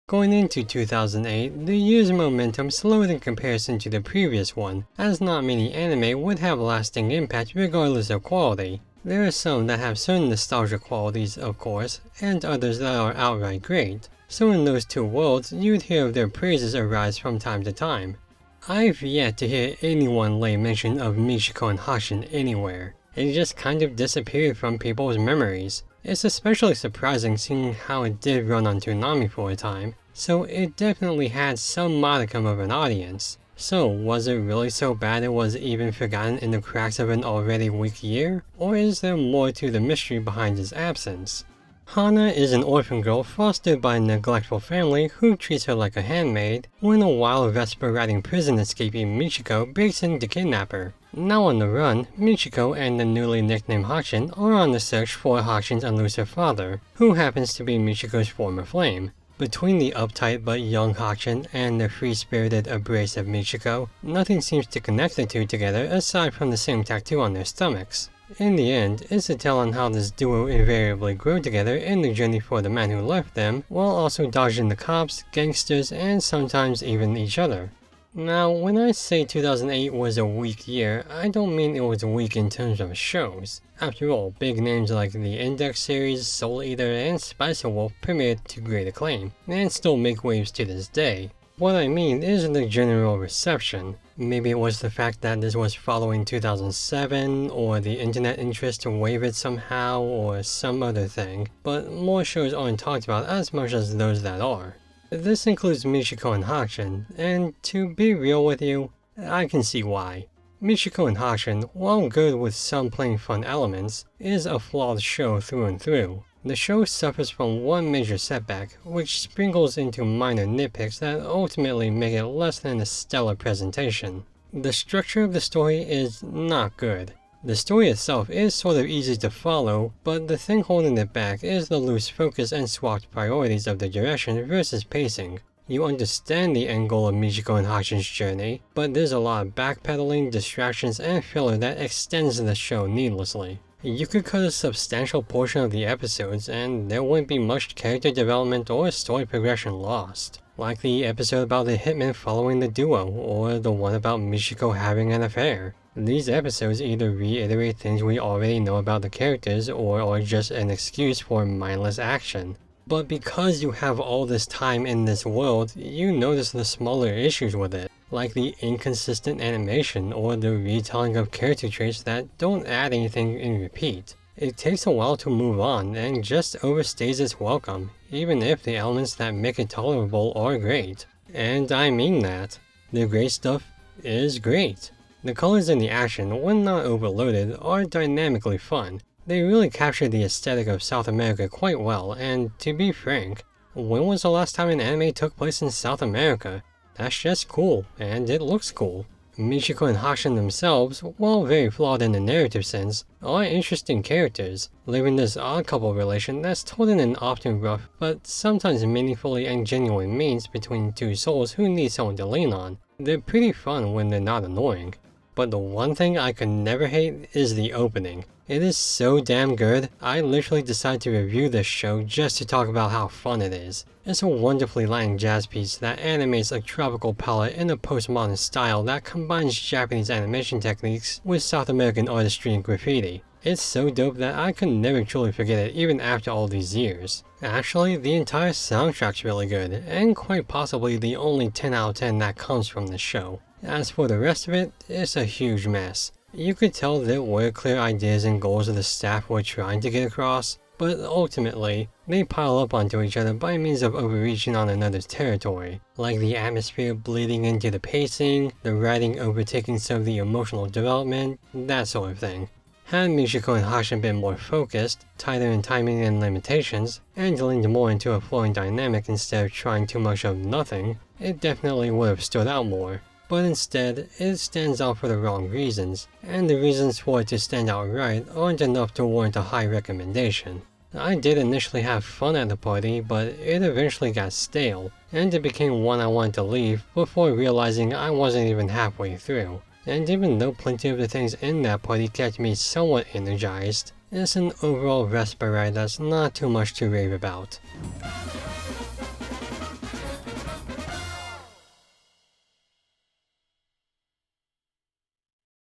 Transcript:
Going into 2008, the year's momentum slowed in comparison to the previous one, as not many anime would have lasting impact regardless of quality. There are some that have certain nostalgia qualities, of course, and others that are outright great. So in those two worlds, you'd hear of their praises arise from time to time. I've yet to hear anyone lay mention of Michiko Hatchin anywhere. It just kind of disappeared from people's memories. It's especially surprising seeing how it did run on Toonami for a time, so it definitely had some modicum of an audience. So was it really so bad it was even forgotten in the cracks of an already weak year? Or is there more to the mystery behind its absence? Hana is an orphan girl fostered by a neglectful family who treats her like a handmaid, when a wild Vesper-riding prison escapee Michiko breaks in to kidnap her. Now on the run, Michiko and the newly nicknamed Hatchin are on the search for Hatchin's elusive father, who happens to be Michiko's former flame. Between the uptight but young Hatchin and the free-spirited, abrasive Michiko, nothing seems to connect the two together aside from the same tattoo on their stomachs. In the end, it's a tale on how this duo invariably grow together in the journey for the man who left them, while also dodging the cops, gangsters, and sometimes even each other. Now, when I say 2008 was a weak year, I don't mean it was weak in terms of shows. After all, big names like the Index series, Soul Eater, and Spicer Wolf premiered to great acclaim, and still make waves to this day. What I mean is the general reception. Maybe it was the fact that this was following 2007, or the internet interest to wave it somehow, or some other thing, but more shows aren't talked about as much as those that are. This includes Michiko and Hatchin, and to be real with you, I can see why. Michiko and Hatchin, while good with some plain fun elements, is a flawed show through and through. The show suffers from one major setback, which sprinkles into minor nitpicks that ultimately make it less than a stellar presentation. The structure of the story is not good. The story itself is sort of easy to follow, but the thing holding it back is the loose focus and swapped priorities of the direction versus pacing. You understand the end goal of Michiko and Hatchin's journey, but there's a lot of backpedaling, distractions, and filler that extends the show needlessly. You could cut a substantial portion of the episodes and there wouldn't be much character development or story progression lost. Like the episode about the hitman following the duo, or the one about Michiko having an affair. These episodes either reiterate things we already know about the characters or are just an excuse for mindless action. But because you have all this time in this world, you notice the smaller issues with it, like the inconsistent animation or the retelling of character traits that don't add anything in repeat. It takes a while to move on and just overstays its welcome, even if the elements that make it tolerable are great. And I mean that. The great stuff is great. The colors and the action, when not overloaded, are dynamically fun. They really capture the aesthetic of South America quite well, and to be frank, when was the last time an anime took place in South America? That's just cool, and it looks cool. Michiko and Hatchin themselves, while very flawed in the narrative sense, are interesting characters, living this odd couple relation that's told in an often rough but sometimes meaningfully and genuine means between two souls who need someone to lean on. They're pretty fun when they're not annoying. But the one thing I could never hate is the opening. It is so damn good, I literally decided to review this show just to talk about how fun it is. It's a wonderfully Latin jazz piece that animates a tropical palette in a postmodern style that combines Japanese animation techniques with South American artistry and graffiti. It's so dope that I could never truly forget it even after all these years. Actually, the entire soundtrack's really good, and quite possibly the only 10 out of 10 that comes from the show. As for the rest of it, it's a huge mess. You could tell there were clear ideas and goals that the staff were trying to get across, but ultimately, they pile up onto each other by means of overreaching on another's territory, like the atmosphere bleeding into the pacing, the writing overtaking some of the emotional development, that sort of thing. Had Michiko and Hatchin been more focused, tighter in timing and limitations, and leaned more into a flowing dynamic instead of trying too much of nothing, it definitely would have stood out more. But instead, it stands out for the wrong reasons, and the reasons for it to stand out right aren't enough to warrant a high recommendation. I did initially have fun at the party, but it eventually got stale, and it became one I wanted to leave before realizing I wasn't even halfway through. And even though plenty of the things in that party kept me somewhat energized, it's an overall respite ride that's not too much to rave about.